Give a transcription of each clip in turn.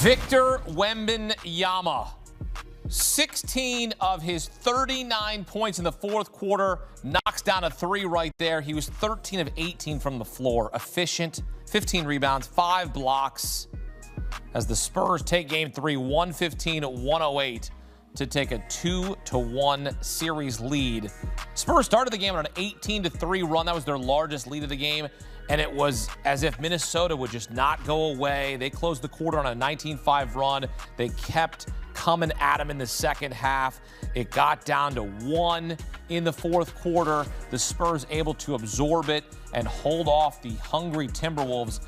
Victor Wembanyama, 16 of his 39 points in the fourth quarter, knocks down a three right there. He was 13 of 18 from the floor, efficient, 15 rebounds, 5 blocks, as the Spurs take game 3, 115-108 to take a 2-1 series lead. Spurs started the game on an 18-3 run. That was their largest lead of the game, and it was as if Minnesota would just not go away. They closed the quarter on a 19-5 run. They kept coming at him in the second half. It got down to 1 in the fourth quarter. The Spurs able to absorb it and hold off the hungry Timberwolves.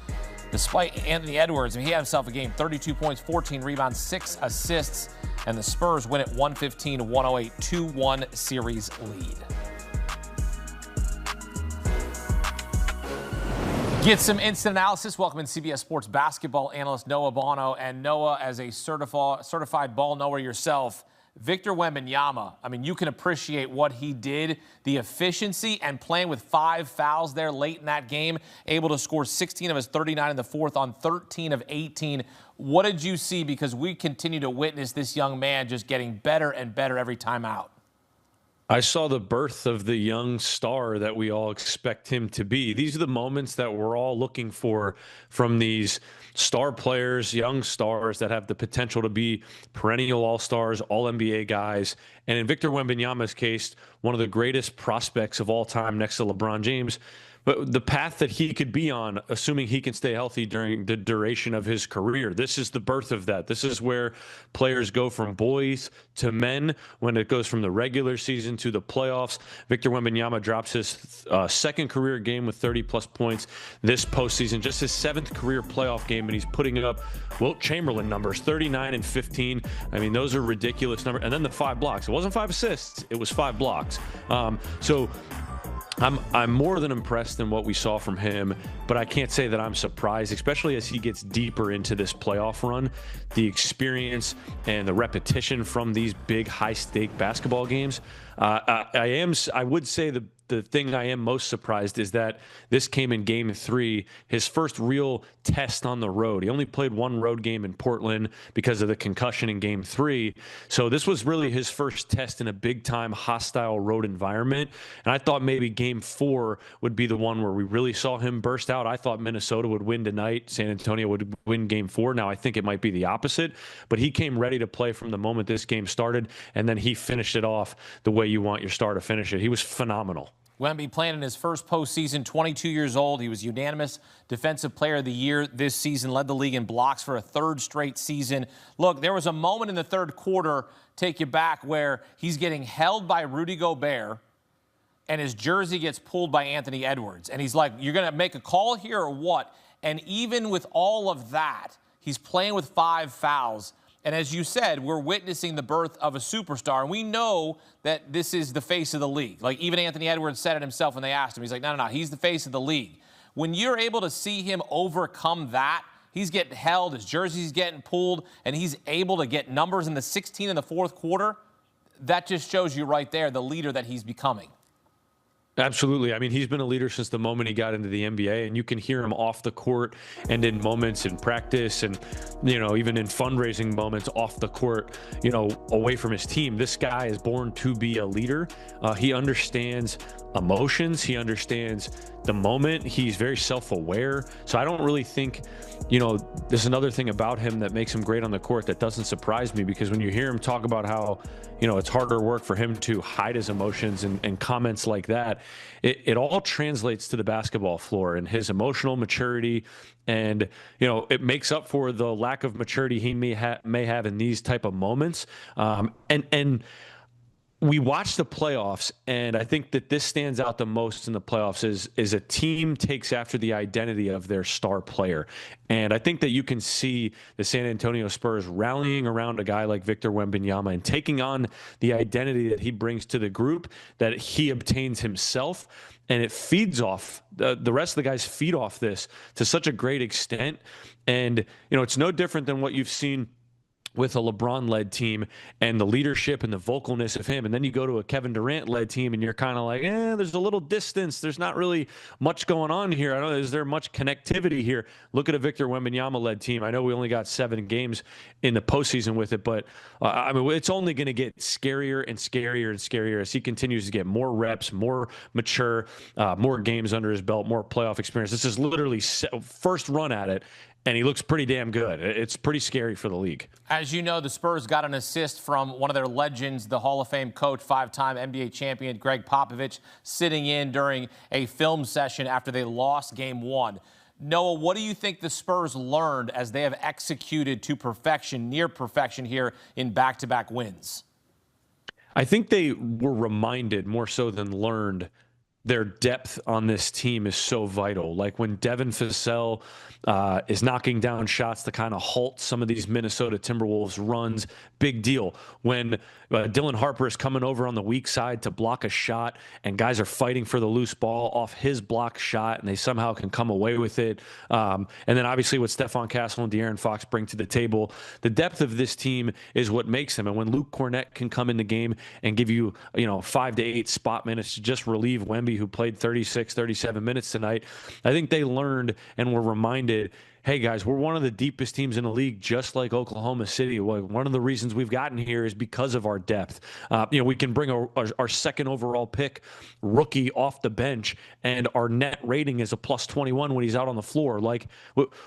Despite Anthony Edwards, he had himself a game, 32 points, 14 rebounds, 6 assists, and the Spurs win it 115-108, 2-1 series lead. Get some instant analysis. Welcome in CBS Sports basketball analyst Noah Bono. And Noah, as a certified ball knower yourself, Victor Wembanyama, I mean, you can appreciate what he did, the efficiency, and playing with 5 fouls there late in that game, able to score 16 of his 39 in the fourth on 13 of 18. What did you see? Because we continue to witness this young man just getting better and better every time out. I saw the birth of the young star that we all expect him to be. These are the moments that we're all looking for from these star players, young stars that have the potential to be perennial all-stars, all-NBA guys. And in Victor Wembanyama's case, one of the greatest prospects of all time next to LeBron James. But the path that he could be on, assuming he can stay healthy during the duration of his career, this is the birth of that. This is where players go from boys to men when it goes from the regular season to the playoffs. Victor Wembanyama drops his second career game with 30-plus points this postseason, just his 7th career playoff game, and he's putting up Wilt Chamberlain numbers, 39 and 15. I mean, those are ridiculous numbers. And then the 5 blocks. It wasn't 5 assists. It was 5 blocks. So I'm more than impressed in what we saw from him, but I can't say that I'm surprised, especially as he gets deeper into this playoff run. The experience and the repetition from these big, high-stake basketball games. I would say the thing I am most surprised is that this came in game 3, his first real test on the road. He only played 1 road game in Portland because of the concussion in game 3. So this was really his first test in a big-time hostile road environment. And I thought maybe game 4 would be the one where we really saw him burst out. I thought Minnesota would win tonight. San Antonio would win game 4. Now I think it might be the opposite. But he came ready to play from the moment this game started, and then he finished it off the way you want your star to finish it. He was phenomenal. Wemby playing in his first postseason, 22 years old. He was unanimous Defensive Player of the Year this season, led the league in blocks for a 3rd straight season. Look, there was a moment in the 3rd quarter, take you back, where he's getting held by Rudy Gobert, and his jersey gets pulled by Anthony Edwards. And he's like, you're going to make a call here or what? And even with all of that, he's playing with 5 fouls. And as you said, we're witnessing the birth of a superstar. And we know that this is the face of the league. Like, even Anthony Edwards said it himself when they asked him. He's like, no, he's the face of the league. When you're able to see him overcome that, he's getting held, his jersey's getting pulled, and he's able to get numbers in the 16 in the fourth quarter, that just shows you right there the leader that he's becoming. Absolutely. I mean, he's been a leader since the moment he got into the NBA, and you can hear him off the court and in moments in practice and, even in fundraising moments off the court, away from his team. This guy is born to be a leader. He understands emotions. He understands the moment. He's very self-aware. So I don't really think, there's another thing about him that makes him great on the court that doesn't surprise me, because when you hear him talk about how, it's harder work for him to hide his emotions and comments like that, it all translates to the basketball floor and his emotional maturity. And, it makes up for the lack of maturity he may have in these type of moments. And we watch the playoffs, and I think that this stands out the most in the playoffs is a team takes after the identity of their star player. And I think that you can see the San Antonio Spurs rallying around a guy like Victor Wembanyama and taking on the identity that he brings to the group, that he obtains himself. And it feeds off, the rest of the guys feed off this to such a great extent. And, it's no different than what you've seen with a LeBron-led team and the leadership and the vocalness of him. And then you go to a Kevin Durant-led team and you're kind of like, there's a little distance. There's not really much going on here. I don't know, is there much connectivity here? Look at a Victor Wembanyama-led team. I know we only got 7 games in the postseason with it, but I mean, it's only going to get scarier and scarier and scarier as he continues to get more reps, more mature, more games under his belt, more playoff experience. This is literally first run at it, and he looks pretty damn good. It's pretty scary for the league. As you know, the Spurs got an assist from one of their legends, the Hall of Fame coach, 5-time NBA champion Greg Popovich, sitting in during a film session after they lost Game 1. Noah, what do you think the Spurs learned as they have executed to perfection, near perfection here in back-to-back wins? I think they were reminded more so than learned their depth on this team is so vital. Like when Devin Vassell is knocking down shots to kind of halt some of these Minnesota Timberwolves runs, big deal. When Dylan Harper is coming over on the weak side to block a shot and guys are fighting for the loose ball off his block shot and they somehow can come away with it. And then obviously what Stephon Castle and De'Aaron Fox bring to the table, the depth of this team is what makes them. And when Luke Cornett can come in the game and give you, 5 to 8 spot minutes to just relieve Wemby, who played 36, 37 minutes tonight, I think they learned and were reminded, hey, guys, we're one of the deepest teams in the league, just like Oklahoma City. One of the reasons we've gotten here is because of our depth. We can bring our second overall pick rookie off the bench, and our net rating is a plus 21 when he's out on the floor. Like,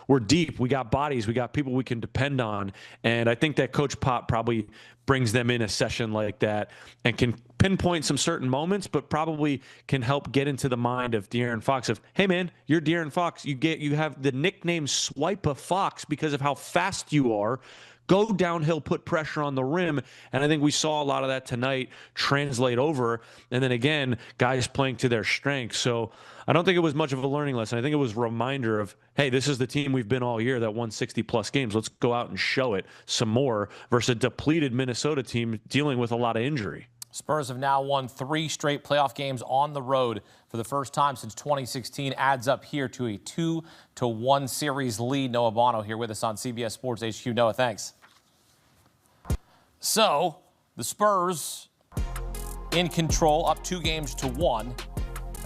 we're deep. We got bodies. We got people we can depend on. And I think that Coach Pop probably brings them in a session like that and can pinpoint some certain moments, but probably can help get into the mind of De'Aaron Fox of, hey man, you're De'Aaron Fox. You have the nickname Swipe a Fox because of how fast you are. Go downhill, put pressure on the rim. And I think we saw a lot of that tonight translate over. And then again, guys playing to their strengths. So I don't think it was much of a learning lesson. I think it was a reminder of, hey, this is the team we've been all year that won 60-plus games. Let's go out and show it some more versus a depleted Minnesota team dealing with a lot of injury. Spurs have now won 3 straight playoff games on the road for the first time since 2016. Adds up here to a 2-1 series lead. Noah Bono here with us on CBS Sports HQ. Noah, thanks. So the Spurs in control, up 2-1.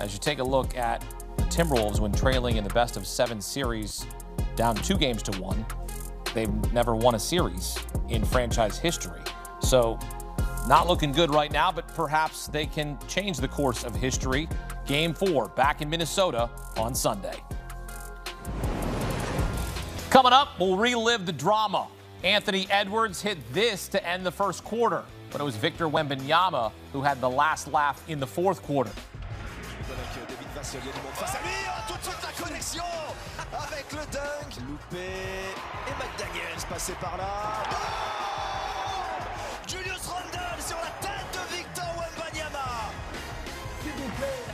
As you take a look at the Timberwolves when trailing in the best of 7 series, down 2-1, they've never won a series in franchise history. So not looking good right now, but perhaps they can change the course of history. Game 4 back in Minnesota on Sunday. Coming up, we'll relive the drama. Anthony Edwards hit this to end the first quarter, but it was Victor Wembanyama who had the last laugh in the fourth quarter. Avec le dunk, loupé, et McDaniels passé par là. Oh! Julius Randle sur la tête de Victor Wembanyama. S'il vous plaît.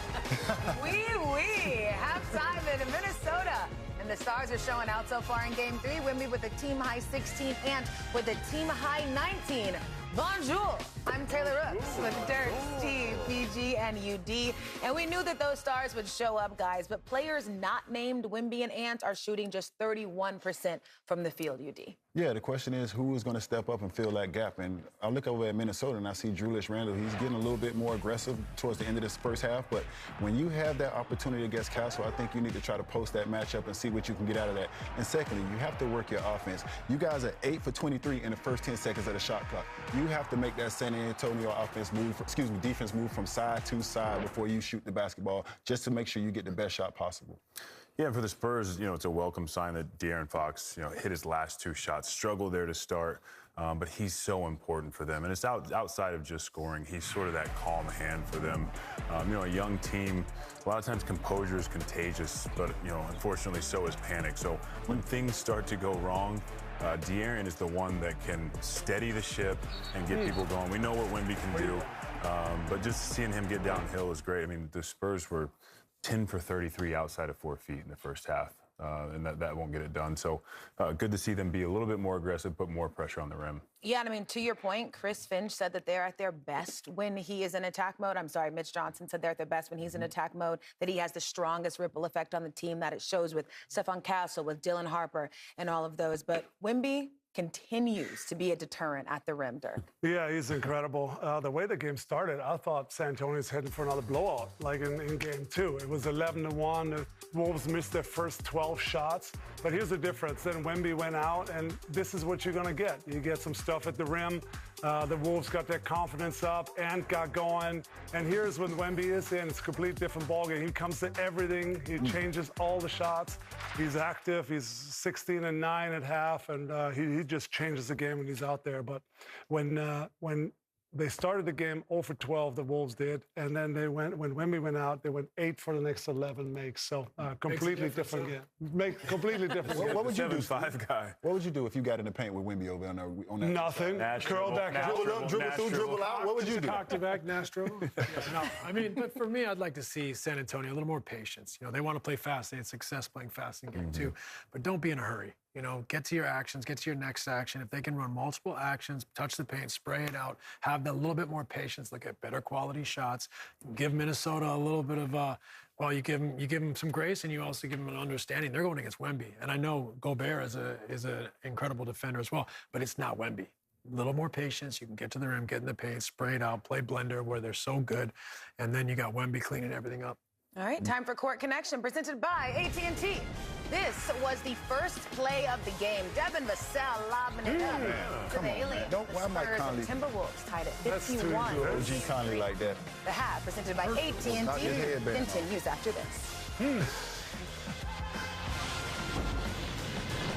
Oui. Halftime in Minnesota. And the Stars are showing out so far in Game 3. Wemby with a team-high 16, Ant with a team-high 19. Bonjour, I'm Taylor Rooks with Dirt, Steve, PG, and UD. And we knew that those stars would show up, guys, but players not named Wemby and Ant are shooting just 31% from the field, UD. Yeah, the question is who is going to step up and fill that gap. And I look over at Minnesota and I see Julius Randle. He's getting a little bit more aggressive towards the end of this first half. But when you have that opportunity against Castle, I think you need to try to post that matchup and see what you can get out of that. And secondly, you have to work your offense. You guys are 8 for 23 in the first 10 seconds of the shot clock. You have to make that San Antonio defense move from side to side before you shoot the basketball, just to make sure you get the best shot possible. Yeah, and for the Spurs, it's a welcome sign that De'Aaron Fox, hit his last 2 shots, struggled there to start, but he's so important for them. And it's outside of just scoring. He's sort of that calm hand for them. A young team, a lot of times composure is contagious, but, unfortunately so is panic. So when things start to go wrong, De'Aaron is the one that can steady the ship and get people going. We know what Wemby can do, but just seeing him get downhill is great. I mean, the Spurs were 10 for 33 outside of 4 feet in the first half, and that won't get it done. So good to see them be a little bit more aggressive, put more pressure on the rim. Yeah, and I mean, to your point, Chris Finch said that they're at their best when he is in attack mode. I'm sorry, Mitch Johnson said they're at their best when he's in attack mode, that he has the strongest ripple effect on the team, that it shows with Stephon Castle, with Dylan Harper, and all of those. But Wemby continues to be a deterrent at the rim, Dirk. Yeah, he's incredible. The way the game started, I thought San Antonio's heading for another blowout, like in game 2. It was 11-1. The Wolves missed their first 12 shots. But here's the difference. Then Wemby went out, and this is what you're going to get. You get some stuff at the rim. The Wolves got their confidence up and got going. And here's when Wemby is in. It's a completely different ballgame. He comes to everything. He changes all the shots. He's active. He's 16-9 at half, and he just changes the game when he's out there. But when they started the game 0 for 12, the Wolves did, and then when Wemby went out, they went 8 for the next 11 makes. So completely different game. Completely different game. What would you do? 7'5" guy. What would you do if you got in the paint with Wemby over on that? Nothing. Curl back, dribble through, dribble out. What would you do? Cocked it back, Nastro. No, I mean, but for me, I'd like to see San Antonio a little more patience. You know, they want to play fast. They had success playing fast in game 2, but don't be in a hurry. You know, get to your actions, get to your next action. If they can run multiple actions, touch the paint, spray it out, have that little bit more patience, look at better quality shots, give Minnesota a little bit of well, you give them some grace, and you also give them an understanding. They're going against Wemby, and I know Gobert is an incredible defender as well, but it's not Wemby. A little more patience. You can get to the rim, get in the paint, spray it out, play blender where they're so good, and then you got Wemby cleaning everything up. All right, time for Court Connection, presented by AT&T. This was the first play of the game. Devin Vassell lobbing it up to the aliens. Why Mike Spurs Conley? and Timberwolves tied at That's too 51. good. OG Conley like that. The half, presented by AT&T, Knock his head back. continues after this.